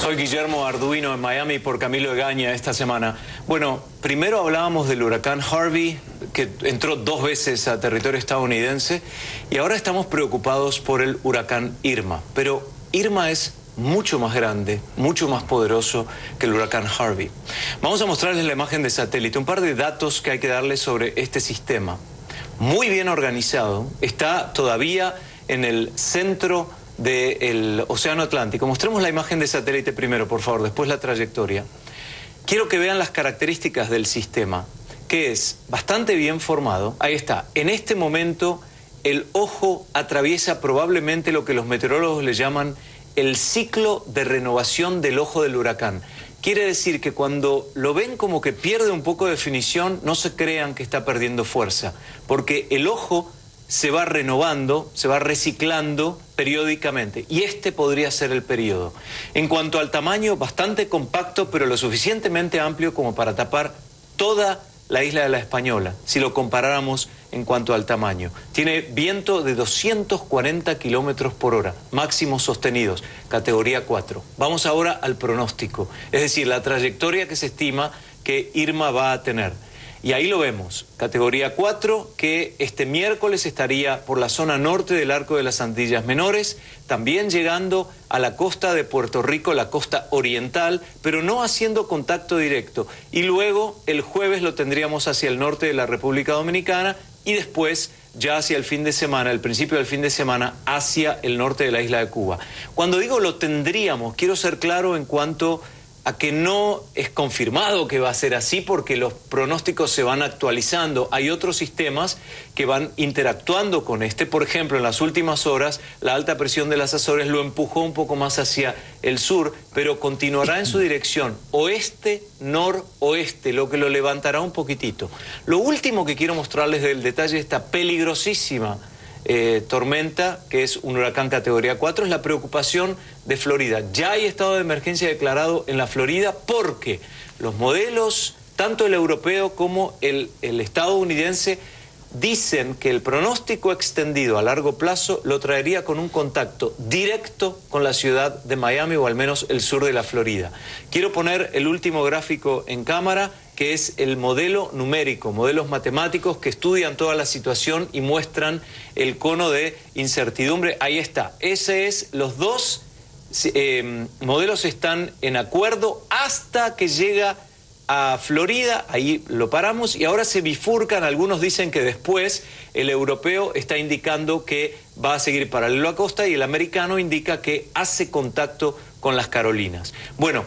Soy Guillermo Arduino en Miami por Camilo Egaña esta semana. Bueno, primero hablábamos del huracán Harvey, que entró 2 veces a territorio estadounidense, y ahora estamos preocupados por el huracán Irma. Pero Irma es mucho más grande, mucho más poderoso que el huracán Harvey. Vamos a mostrarles la imagen de satélite, un par de datos que hay que darles sobre este sistema. Muy bien organizado, está todavía en el centro del Océano Atlántico. Mostremos la imagen de satélite primero, por favor, después la trayectoria. Quiero que vean las características del sistema, que es bastante bien formado. Ahí está. En este momento, el ojo atraviesa probablemente lo que los meteorólogos le llaman el ciclo de renovación del ojo del huracán. Quiere decir que cuando lo ven como que pierde un poco de definición, no se crean que está perdiendo fuerza, porque el ojo se va renovando, se va reciclando periódicamente, y este podría ser el periodo. En cuanto al tamaño, bastante compacto, pero lo suficientemente amplio como para tapar toda la isla de La Española, si lo comparáramos en cuanto al tamaño. Tiene viento de 240 kilómetros por hora, máximos sostenidos, categoría 4. Vamos ahora al pronóstico, es decir, la trayectoria que se estima que Irma va a tener. Y ahí lo vemos, categoría 4, que este miércoles estaría por la zona norte del Arco de las Antillas Menores, también llegando a la costa de Puerto Rico, la costa oriental, pero no haciendo contacto directo. Y luego el jueves lo tendríamos hacia el norte de la República Dominicana y después ya hacia el fin de semana, el principio del fin de semana, hacia el norte de la isla de Cuba. Cuando digo lo tendríamos, quiero ser claro en cuanto a que no es confirmado que va a ser así, porque los pronósticos se van actualizando. Hay otros sistemas que van interactuando con este. Por ejemplo, en las últimas horas, la alta presión de las Azores lo empujó un poco más hacia el sur, pero continuará en su dirección oeste-noroeste, lo que lo levantará un poquitito. Lo último que quiero mostrarles del detalle de esta peligrosísima tormenta, que es un huracán categoría 4, es la preocupación de Florida. Ya hay estado de emergencia declarado en la Florida porque los modelos, tanto el europeo como el estadounidense, dicen que el pronóstico extendido a largo plazo lo traería con un contacto directo con la ciudad de Miami, o al menos el sur de la Florida. Quiero poner el último gráfico en cámara, que es el modelo numérico, modelos matemáticos que estudian toda la situación y muestran el cono de incertidumbre. Ahí está. Ese es, los dos modelos están en acuerdo hasta que llega a Florida. Ahí lo paramos y ahora se bifurcan. Algunos dicen que después el europeo está indicando que va a seguir paralelo a costa y el americano indica que hace contacto con las Carolinas. Bueno,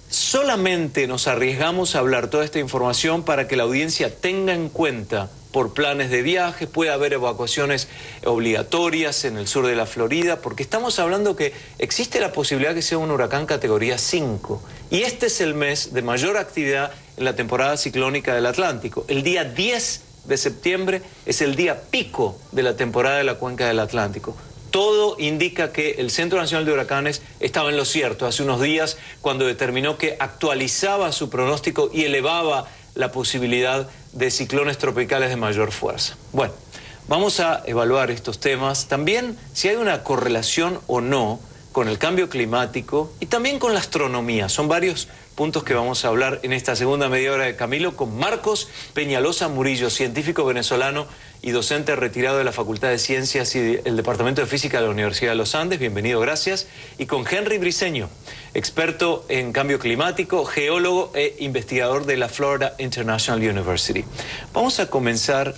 solamente nos arriesgamos a hablar toda esta información para que la audiencia tenga en cuenta por planes de viaje. Puede haber evacuaciones obligatorias en el sur de la Florida, porque estamos hablando que existe la posibilidad que sea un huracán categoría 5. Y este es el mes de mayor actividad en la temporada ciclónica del Atlántico. El día 10 de septiembre es el día pico de la temporada de la cuenca del Atlántico. Todo indica que el Centro Nacional de Huracanes estaba en lo cierto hace unos días cuando determinó que actualizaba su pronóstico y elevaba la posibilidad de ciclones tropicales de mayor fuerza. Bueno, vamos a evaluar estos temas. También si hay una correlación o no con el cambio climático y también con la astronomía. Son varios puntos que vamos a hablar en esta segunda media hora de Camilo con Marcos Peñalosa Murillo, científico venezolano y docente retirado de la Facultad de Ciencias y el Departamento de Física de la Universidad de los Andes. Bienvenido, gracias. Y con Henry Briceño, experto en cambio climático, geólogo e investigador de la Florida International University. Vamos a comenzar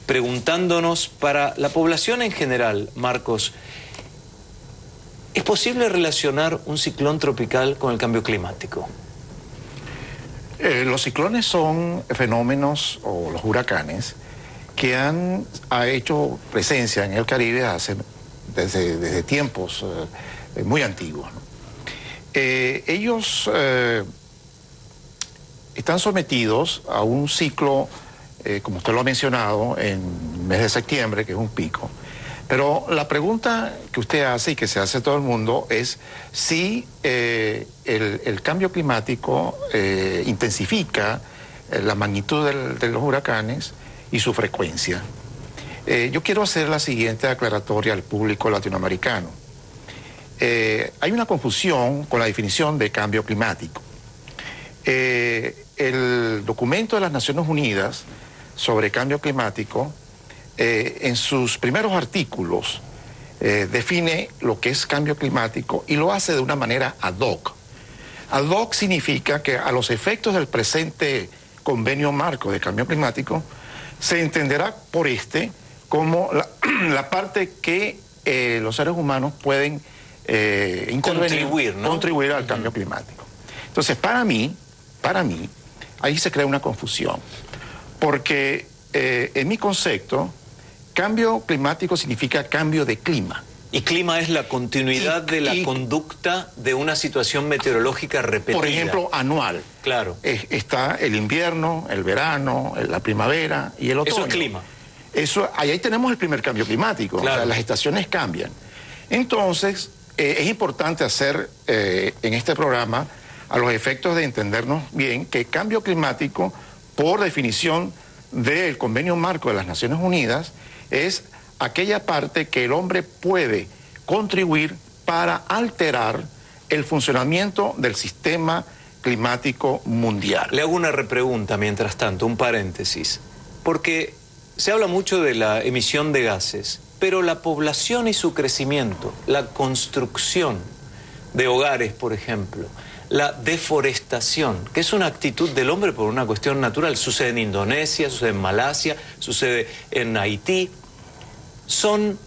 preguntándonos, para la población en general, Marcos, ¿es posible relacionar un ciclón tropical con el cambio climático? Los ciclones son fenómenos, o los huracanes, que ha hecho presencia en el Caribe desde tiempos muy antiguos, ¿no? Ellos están sometidos a un ciclo, como usted lo ha mencionado, en el mes de septiembre, que es un pico. Pero la pregunta que usted hace y que se hace todo el mundo es si el cambio climático intensifica la magnitud de los huracanes y su frecuencia. Yo quiero hacer la siguiente aclaratoria al público latinoamericano. hay una confusión con la definición de cambio climático. El documento de las Naciones Unidas sobre cambio climático, en sus primeros artículos, define lo que es cambio climático y lo hace de una manera ad hoc. Ad hoc significa que a los efectos del presente convenio marco de cambio climático se entenderá por como la parte que los seres humanos pueden contribuir al cambio climático. Entonces, para mí, ahí se crea una confusión, porque en mi concepto, cambio climático significa cambio de clima. Y clima es la continuidad de la conducta de una situación meteorológica repetida. Por ejemplo, anual. Claro. Está el invierno, el verano, la primavera y el otoño. Eso es clima. Ahí tenemos el primer cambio climático. Claro. O sea, las estaciones cambian. Entonces, es importante hacer en este programa, a los efectos de entendernos bien, que cambio climático, por definición del Convenio Marco de las Naciones Unidas, es aquella parte que el hombre puede contribuir para alterar el funcionamiento del sistema climático mundial. Le hago una repregunta mientras tanto, un paréntesis, porque se habla mucho de la emisión de gases, pero la población y su crecimiento, la construcción de hogares, por ejemplo, la deforestación, que es una actitud del hombre por una cuestión natural, sucede en Indonesia, sucede en Malasia, sucede en Haití, son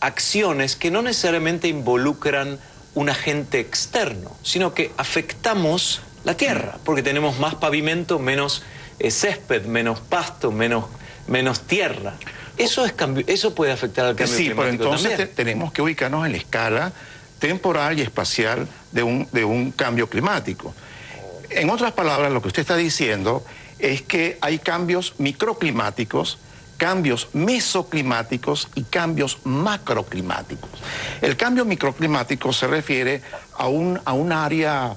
acciones que no necesariamente involucran un agente externo, sino que afectamos la tierra, porque tenemos más pavimento, menos césped, menos pasto, menos tierra. Eso puede afectar al cambio climático. Sí, pero entonces tenemos que ubicarnos en la escala temporal y espacial de un cambio climático. En otras palabras, lo que usted está diciendo es que hay cambios microclimáticos, cambios mesoclimáticos y cambios macroclimáticos. El cambio microclimático se refiere a un área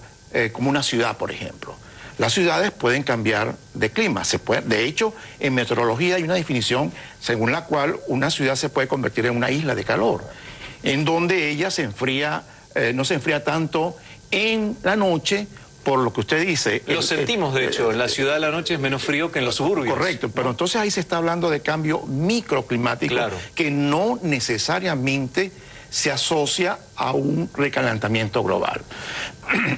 como una ciudad, por ejemplo. Las ciudades pueden cambiar de clima. De hecho, en meteorología hay una definición según la cual una ciudad se puede convertir en una isla de calor, en donde ella se enfría, no se enfría tanto en la noche, por lo que usted dice. Lo sentimos, de hecho, en la ciudad de la noche es menos frío que en los suburbios. Correcto, pero entonces ahí se está hablando de cambio microclimático, claro, que no necesariamente se asocia a un recalentamiento global.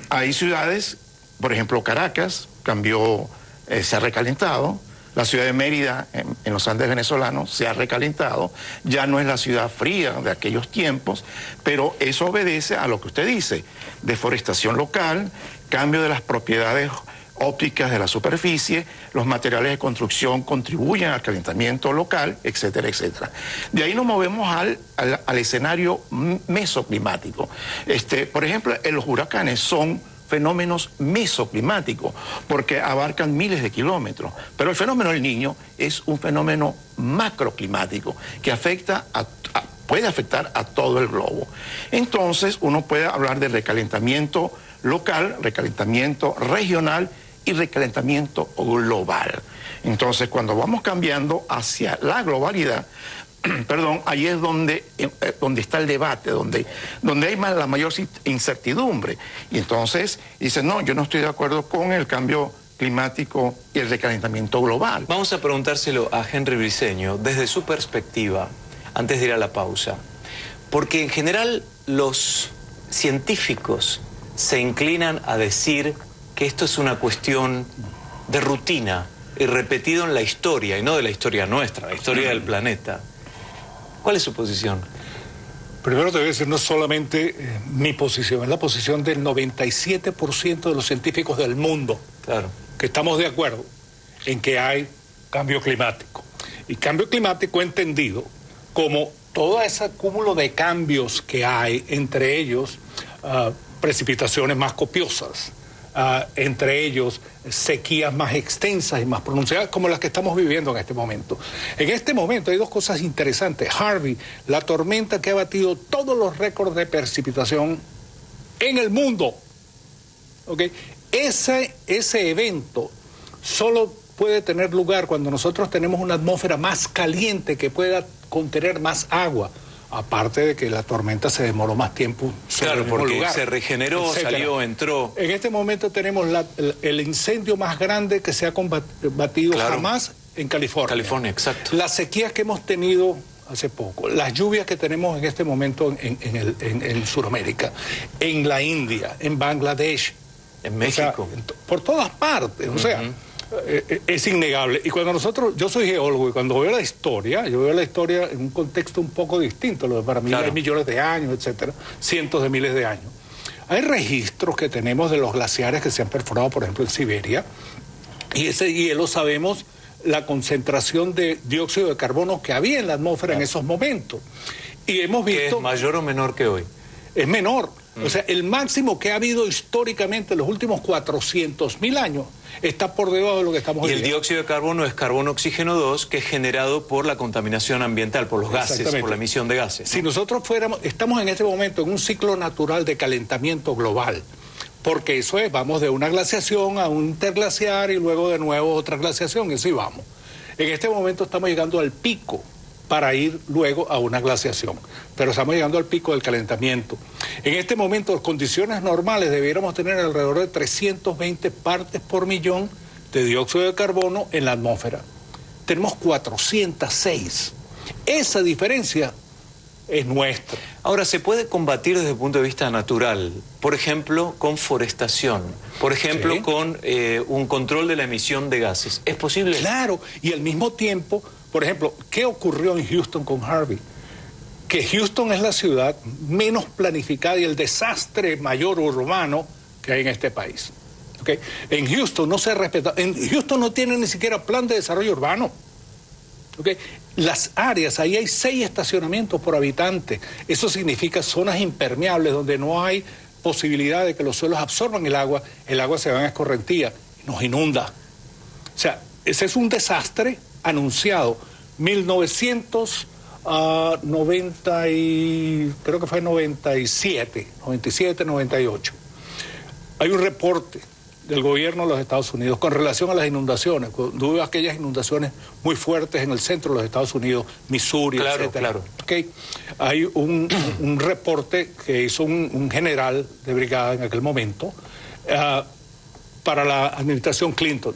Hay ciudades, por ejemplo, Caracas se ha recalentado. La ciudad de Mérida, en los Andes venezolanos, se ha recalentado. Ya no es la ciudad fría de aquellos tiempos, pero eso obedece a lo que usted dice: deforestación local, cambio de las propiedades ópticas de la superficie, los materiales de construcción contribuyen al calentamiento local, etcétera, etcétera. De ahí nos movemos al escenario mesoclimático. Por ejemplo, los huracanes son fenómenos mesoclimáticos, porque abarcan miles de kilómetros. Pero el fenómeno del Niño es un fenómeno macroclimático que puede afectar a todo el globo. Entonces, uno puede hablar de recalentamiento local, recalentamiento regional y recalentamiento global. Entonces, cuando vamos cambiando hacia la globalidad, perdón, ahí es donde está el debate, donde hay la mayor incertidumbre. Y entonces dicen, no, yo no estoy de acuerdo con el cambio climático y el recalentamiento global. Vamos a preguntárselo a Henry Briceño, desde su perspectiva, antes de ir a la pausa. Porque en general los científicos se inclinan a decir que esto es una cuestión de rutina y repetido en la historia, y no de la historia nuestra, la historia del planeta. ¿Cuál es su posición? Primero te voy a decir, no es solamente mi posición, es la posición del 97% de los científicos del mundo. Claro. Que estamos de acuerdo en que hay cambio climático. Y cambio climático entendido como todo ese cúmulo de cambios que hay, entre ellos precipitaciones más copiosas, entre ellos sequías más extensas y más pronunciadas como las que estamos viviendo en este momento. En este momento hay dos cosas interesantes. Harvey, la tormenta que ha batido todos los récords de precipitación en el mundo. ¿Okay? Ese evento solo puede tener lugar cuando nosotros tenemos una atmósfera más caliente que pueda contener más agua. aparte de que la tormenta se demoró más tiempo sobre Claro, el mismo porque lugar, se regeneró, etcétera. salió, entró. En este momento tenemos el incendio más grande que se ha combatido Claro. jamás en California. California, exacto. Las sequías que hemos tenido hace poco, las lluvias que tenemos en este momento en Sudamérica, en la India, en Bangladesh, En México. o sea, por todas partes, o sea, es innegable. Y cuando yo soy geólogo, y cuando veo la historia, yo veo la historia en un contexto un poco distinto, lo de para mí Claro. hay millones de años, etcétera, cientos de miles de años. Hay registros que tenemos de los glaciares que se han perforado, por ejemplo, en Siberia, y ese hielo sabemos la concentración de dióxido de carbono que había en la atmósfera en esos momentos. Y hemos ¿Que visto... es mayor o menor que hoy? Es menor. O sea, el máximo que ha habido históricamente en los últimos 400.000 años está por debajo de lo que estamos Y el viviendo. dióxido de carbono es carbono oxígeno 2, que es generado por la contaminación ambiental, por los gases, Exactamente. por la emisión de gases. Si nosotros estamos en este momento en un ciclo natural de calentamiento global, porque eso es, vamos de una glaciación a un interglaciar y luego de nuevo otra glaciación, y así vamos. En este momento estamos llegando al pico para ir luego a una glaciación, pero estamos llegando al pico del calentamiento. En este momento, en condiciones normales, debiéramos tener alrededor de 320 partes por millón de dióxido de carbono en la atmósfera. Tenemos 406. Esa diferencia es nuestra. Ahora, ¿se puede combatir desde el punto de vista natural? Por ejemplo, con forestación. Por ejemplo, Sí. con un control de la emisión de gases. ¿Es posible? Claro, y al mismo tiempo, por ejemplo, ¿qué ocurrió en Houston con Harvey? Que Houston es la ciudad menos planificada y el desastre mayor urbano que hay en este país. ¿Okay? En Houston no se ha respetado, en Houston no tiene ni siquiera plan de desarrollo urbano. ¿Okay? Las áreas, ahí hay 6 estacionamientos por habitante. Eso significa zonas impermeables donde no hay posibilidad de que los suelos absorban el agua se va en escorrentía y nos inunda. O sea, ese es un desastre anunciado. 1990 y creo que fue 97, 98. Hay un reporte del gobierno de los Estados Unidos con relación a las inundaciones, cuando hubo aquellas inundaciones muy fuertes en el centro de los Estados Unidos, Missouri, Claro, etcétera. claro. Okay. Hay un reporte que hizo un general de brigada en aquel momento para la administración Clinton.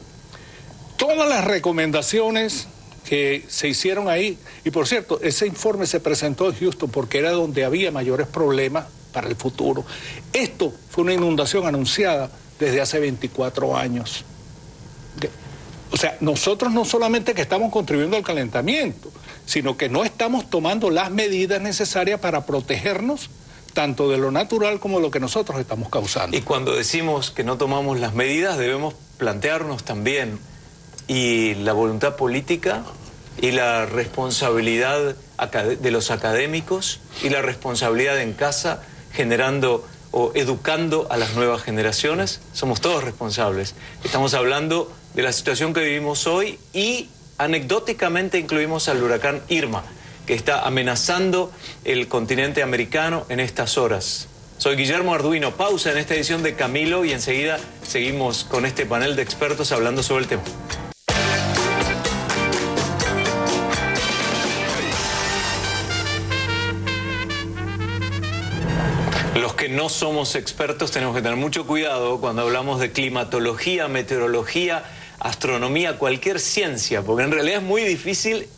Todas las recomendaciones que se hicieron ahí, y por cierto, ese informe se presentó en Houston porque era donde había mayores problemas para el futuro. Esto fue una inundación anunciada desde hace 24 años. O sea, nosotros no solamente que estamos contribuyendo al calentamiento, sino que no estamos tomando las medidas necesarias para protegernos tanto de lo natural como de lo que nosotros estamos causando. Y cuando decimos que no tomamos las medidas, debemos plantearnos también y la voluntad política y la responsabilidad de los académicos y la responsabilidad en casa generando o educando a las nuevas generaciones. Somos todos responsables. Estamos hablando de la situación que vivimos hoy y anecdóticamente incluimos al huracán Irma, que está amenazando el continente americano en estas horas. Soy Guillermo Arduino. Pausa en esta edición de Camilo y enseguida seguimos con este panel de expertos hablando sobre el tema. Los que no somos expertos tenemos que tener mucho cuidado cuando hablamos de climatología, meteorología, astronomía, cualquier ciencia, porque en realidad es muy difícil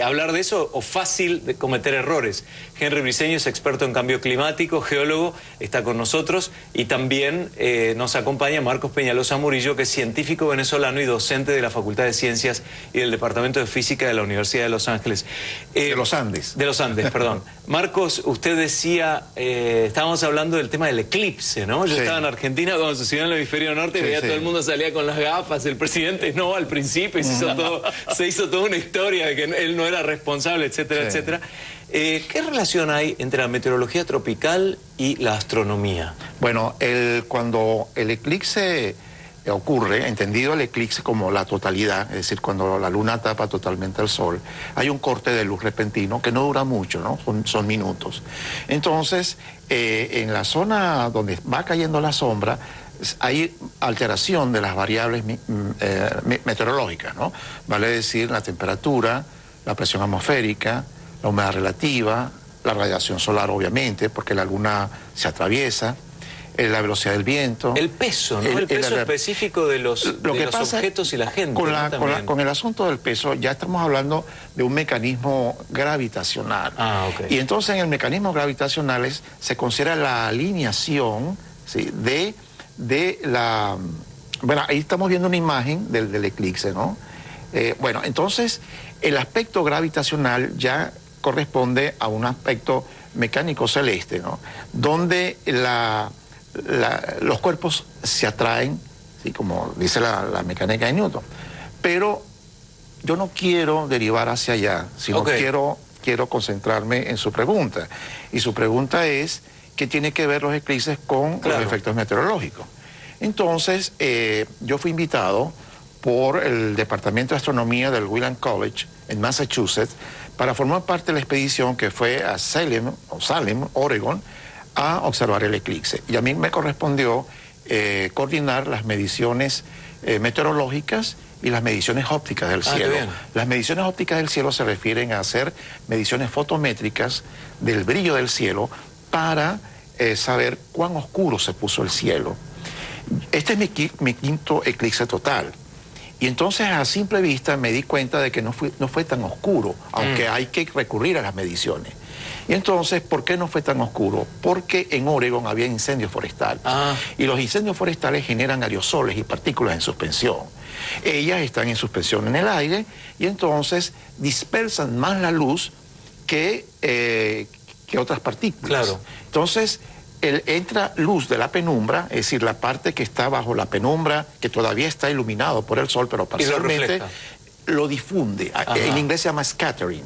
hablar de eso o fácil de cometer errores. Henry Briceño es experto en cambio climático, geólogo, está con nosotros y también nos acompaña Marcos Peñalosa Murillo, que es científico venezolano y docente de la Facultad de Ciencias y del Departamento de Física de la Universidad de Los Ángeles. De los Andes. De los Andes, perdón. Marcos, usted decía, estábamos hablando del tema del eclipse, ¿no? Yo estaba en Argentina cuando sucedió en el hemisferio norte y veía todo el mundo salía con las gafas, el presidente no al principio, y se hizo toda una historia de que él no era responsable, etcétera, etcétera. ¿Qué relación hay entre la meteorología tropical y la astronomía? Bueno, cuando el eclipse ocurre, entendido el eclipse como la totalidad, es decir, cuando la luna tapa totalmente al sol, hay un corte de luz repentino que no dura mucho, ¿no? Son minutos. Entonces, en la zona donde va cayendo la sombra, hay alteración de las variables meteorológicas, ¿no? Vale decir la temperatura, la presión atmosférica, la humedad relativa, la radiación solar, obviamente, porque la luna se atraviesa, la velocidad del viento. El peso, ¿no? El peso específico de los objetos y la gente. Con el asunto del peso, ya estamos hablando de un mecanismo gravitacional. Ok. Y entonces en el mecanismo gravitacional se considera la alineación, ¿sí?, de la... Bueno, ahí estamos viendo una imagen del eclipse, ¿no? Bueno, entonces el aspecto gravitacional ya corresponde a un aspecto mecánico celeste, ¿no? Donde los cuerpos se atraen, ¿sí?, como dice la mecánica de Newton. Pero yo no quiero derivar hacia allá, sino quiero concentrarme en su pregunta. Y su pregunta es, ¿qué tiene que ver los eclipses con los efectos meteorológicos? Entonces, yo fui invitado por el Departamento de Astronomía del Williams College en Massachusetts para formar parte de la expedición que fue a Salem, Oregon, a observar el eclipse. Y a mí me correspondió coordinar las mediciones meteorológicas y las mediciones ópticas del cielo. Las mediciones ópticas del cielo se refieren a hacer mediciones fotométricas del brillo del cielo para saber cuán oscuro se puso el cielo. Este es mi quinto eclipse total. Y entonces a simple vista me di cuenta de que no fue tan oscuro, aunque hay que recurrir a las mediciones. Y entonces, ¿por qué no fue tan oscuro? Porque en Oregon había incendios forestales. Y los incendios forestales generan aerosoles y partículas en suspensión. Ellas están en suspensión en el aire y entonces dispersan más la luz que otras partículas. Claro. Entonces, entra luz de la penumbra, es decir, la parte que está bajo la penumbra, que todavía está iluminado por el sol, pero parcialmente lo difunde. En inglés se llama scattering.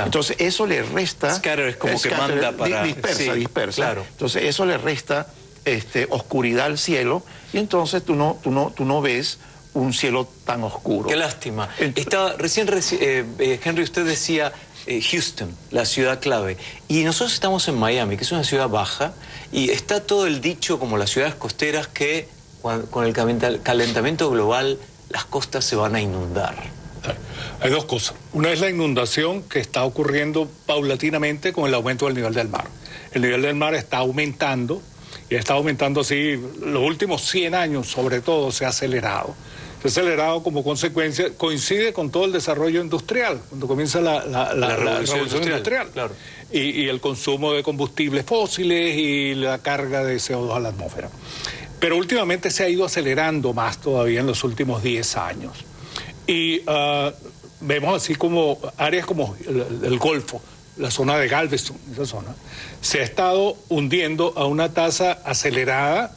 Entonces eso le resta... Scatter es como que manda para... Dispersa. Claro. Entonces eso le resta oscuridad al cielo y entonces tú no ves un cielo tan oscuro. Qué lástima. Henry, usted decía Houston, la ciudad clave. Y nosotros estamos en Miami, que es una ciudad baja, y está todo el dicho, como las ciudades costeras, que con el calentamiento global las costas se van a inundar. Hay dos cosas. Una es la inundación que está ocurriendo paulatinamente con el aumento del nivel del mar. El nivel del mar está aumentando, y está aumentando así, los últimos 100 años sobre todo se ha acelerado. Se ha acelerado como consecuencia, coincide con todo el desarrollo industrial, cuando comienza la revolución industrial. Claro. Y el consumo de combustibles fósiles y la carga de CO2 a la atmósfera. Pero últimamente se ha ido acelerando más todavía en los últimos 10 años. Y vemos así como áreas como el Golfo, la zona de Galveston, esa zona, se ha estado hundiendo a una tasa acelerada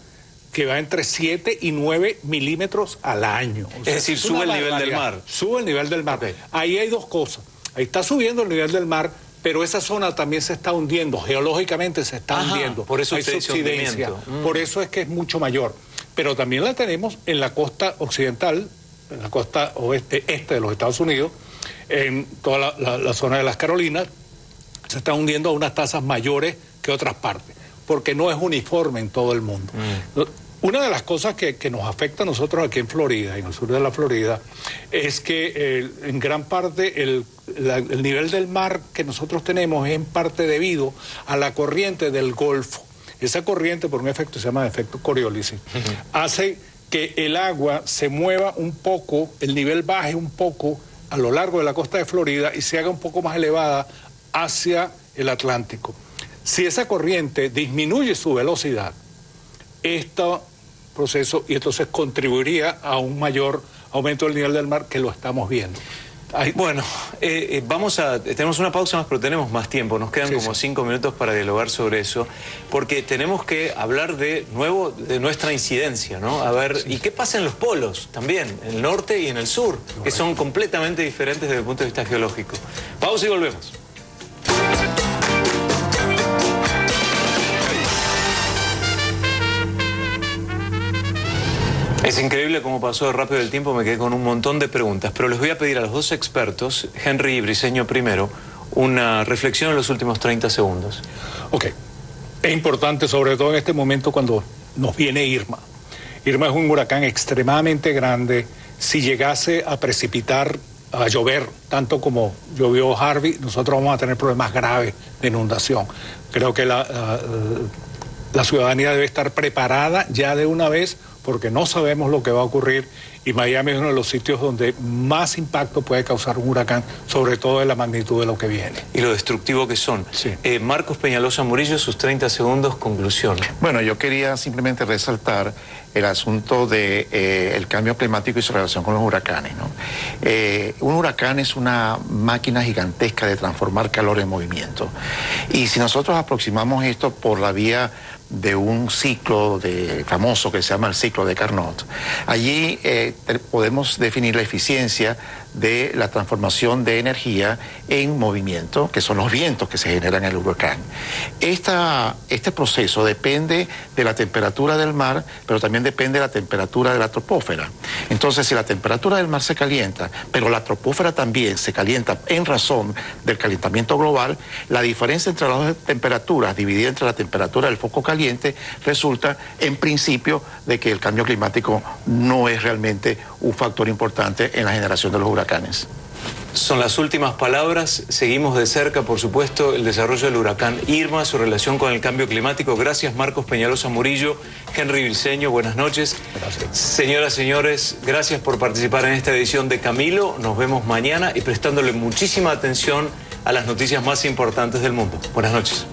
que va entre 7 y 9 milímetros al año. O sea, es decir, sube el nivel del mar. Sube el nivel del mar. Ahí hay dos cosas. Ahí está subiendo el nivel del mar, pero esa zona también se está hundiendo, geológicamente se está hundiendo. Por eso hay subsidencia. Por eso es que es mucho mayor. Pero también la tenemos en la costa occidental, en la costa este de los Estados Unidos, en toda la zona de las Carolinas, se está hundiendo a unas tasas mayores que otras partes, porque no es uniforme en todo el mundo. Una de las cosas que nos afecta a nosotros aquí en Florida, en el sur de la Florida, es que en gran parte el nivel del mar que nosotros tenemos es en parte debido a la corriente del Golfo. Esa corriente, por un efecto que se llama efecto Coriolis, hace que el agua se mueva un poco, el nivel baje un poco a lo largo de la costa de Florida y se haga un poco más elevada hacia el Atlántico. Si esa corriente disminuye su velocidad, este proceso, y entonces contribuiría a un mayor aumento del nivel del mar, que lo estamos viendo. Bueno, tenemos una pausa más, pero tenemos más tiempo, nos quedan como 5 minutos para dialogar sobre eso, porque tenemos que hablar de nuevo de nuestra incidencia, ¿no? A ver, ¿y qué pasa en los polos también, en el norte y en el sur, que son completamente diferentes desde el punto de vista geológico? Pausa y volvemos. Es increíble cómo pasó de rápido el tiempo, me quedé con un montón de preguntas, pero les voy a pedir a los dos expertos, Henry y Briceño primero, una reflexión en los últimos 30 segundos. Ok. Es importante, sobre todo en este momento cuando nos viene Irma. Irma es un huracán extremadamente grande. Si llegase a precipitar a llover tanto como llovió Harvey, nosotros vamos a tener problemas graves de inundación. Creo que la ciudadanía debe estar preparada ya de una vez, porque no sabemos lo que va a ocurrir, y Miami es uno de los sitios donde más impacto puede causar un huracán, sobre todo de la magnitud de lo que viene. Y lo destructivo que son. Sí. Marcos Peñalosa Murillo, sus 30 segundos, conclusión. Bueno, yo quería simplemente resaltar el asunto de el cambio climático y su relación con los huracanes, ¿no? Un huracán es una máquina gigantesca de transformar calor en movimiento. Y si nosotros aproximamos esto por la vía de un ciclo famoso que se llama el ciclo de Carnot, allí podemos definir la eficiencia de la transformación de energía en movimiento, que son los vientos que se generan en el huracán. Este proceso depende de la temperatura del mar, pero también depende de la temperatura de la troposfera. Entonces, si la temperatura del mar se calienta, pero la troposfera también se calienta en razón del calentamiento global, la diferencia entre las dos temperaturas, dividida entre la temperatura del foco caliente, resulta, en principio, de que el cambio climático no es realmente un factor importante en la generación de los huracanes. Son las últimas palabras. Seguimos de cerca, por supuesto, el desarrollo del huracán Irma, su relación con el cambio climático. Gracias, Marcos Peñalosa Murillo. Henry Briceño, buenas noches. Gracias. Señoras, señores, gracias por participar en esta edición de Camilo. Nos vemos mañana y prestándole muchísima atención a las noticias más importantes del mundo. Buenas noches.